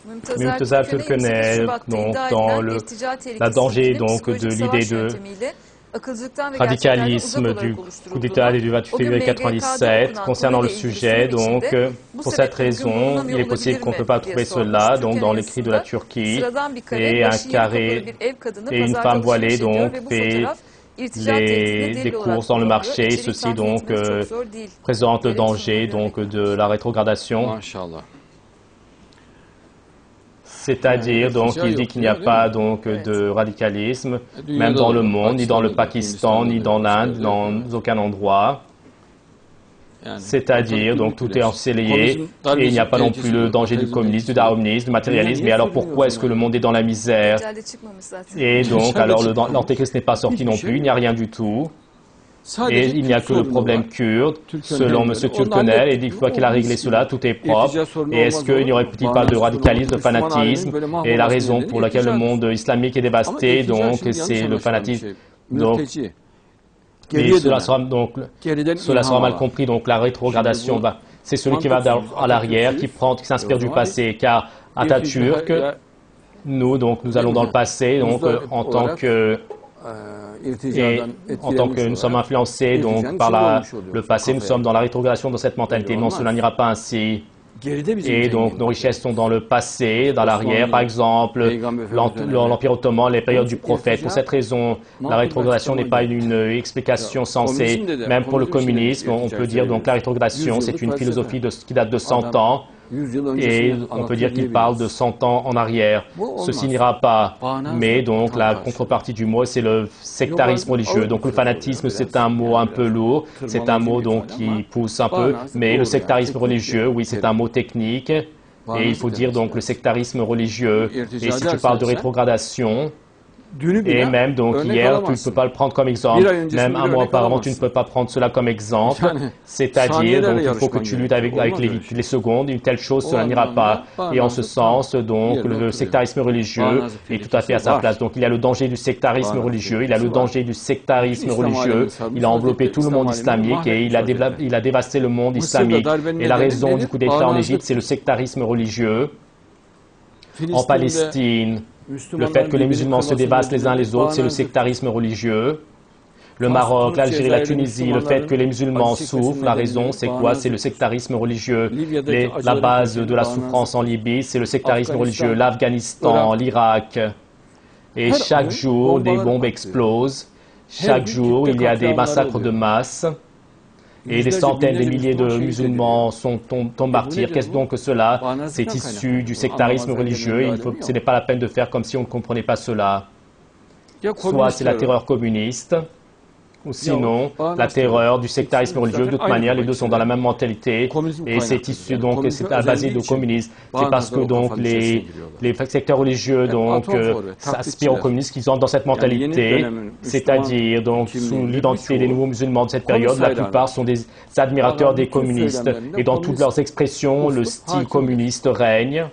Mümtaz Türköner, donc dans la danger donc de l'idée de radicalisme du coup d'État du 28 février 1997. Concernant le sujet, donc, pour cette raison, il est possible qu'on ne peut pas trouver cela donc, dans l'écrit de la Turquie. Et un carré et une femme voilée donc, fait des courses dans le marché. Ceci donc présente le danger donc, de la rétrogradation. C'est-à-dire, donc, il dit qu'il n'y a pas donc, de radicalisme, même dans le monde, ni dans le Pakistan, ni dans l'Inde, dans aucun endroit. C'est-à-dire, donc, tout est ensoleillé, et il n'y a pas non plus le danger du communisme, du darwinisme, du matérialisme. Mais alors, pourquoi est-ce que le monde est dans la misère? Et donc, alors, l'antéchrist n'est pas sorti non plus, il n'y a rien du tout. Et il n'y a que le problème kurde, selon M. Turköner, et une fois qu'il a réglé cela, tout est propre. Et est-ce qu'il n'y aurait-il pas de radicalisme, de fanatisme? Et la raison pour laquelle le monde islamique est dévasté, donc, c'est le fanatisme. Donc, et cela sera mal compris. Donc, la rétrogradation, c'est celui qui va à l'arrière, qui s'inspire du passé. Car Atatürk, nous allons dans le passé, donc, en tant que nous sommes influencés donc, par le passé, nous sommes dans la rétrogradation de cette mentalité. Non, cela n'ira pas ainsi. Et donc, nos richesses sont dans le passé, dans l'arrière, par exemple, l'Empire ottoman, les périodes du prophète. Pour cette raison, la rétrogradation n'est pas une explication sensée. Même pour le communisme, on peut dire donc la rétrogradation, c'est une philosophie qui date de 100 ans. Et on peut dire qu'il parle de 100 ans en arrière. Ceci n'ira pas. Mais donc la contrepartie du mot, c'est le sectarisme religieux. Donc le fanatisme, c'est un mot un peu lourd. C'est un mot donc qui pousse un peu. Mais le sectarisme religieux, oui, c'est un mot technique. Et il faut dire donc le sectarisme religieux. Et si tu parles de rétrogradation, et même donc hier, tu ne peux pas le prendre comme exemple. Même un mois auparavant, tu ne peux pas prendre cela comme exemple. C'est-à-dire, donc, il faut que tu luttes avec les secondes. Une telle chose, cela n'ira pas. Et en ce sens, donc, le sectarisme religieux est tout à fait à sa place. Donc, il y a le danger du sectarisme religieux. Il y a le danger du sectarisme religieux. Il a enveloppé tout le monde islamique et il a dévasté le monde islamique. Et la raison du coup d'État en Égypte, c'est le sectarisme religieux. En Palestine, le fait que les musulmans se dévastent les uns les autres, c'est le sectarisme religieux. Le Maroc, l'Algérie, la Tunisie, le fait que les musulmans souffrent, la raison, c'est quoi? C'est le sectarisme religieux. La base de la souffrance en Libye, c'est le sectarisme religieux. L'Afghanistan, l'Irak. Et chaque jour, des bombes explosent. Chaque jour, il y a des massacres de masse. Et des centaines, des milliers de musulmans tombent martyrs. Qu'est-ce donc que cela? C'est issu du sectarisme religieux. Ce n'est pas la peine de faire comme si on ne comprenait pas cela. Soit c'est la terreur communiste, ou sinon la terreur du sectarisme religieux. De toute manière, les deux sont dans la même mentalité. Et c'est issu, donc, c'est à base du communisme. C'est parce que donc les secteurs religieux donc s'aspirent aux communistes qu'ils ont dans cette mentalité. C'est-à-dire donc sous l'identité des nouveaux musulmans de cette période, la plupart sont des admirateurs des communistes. Et dans toutes leurs expressions, le style communiste règne.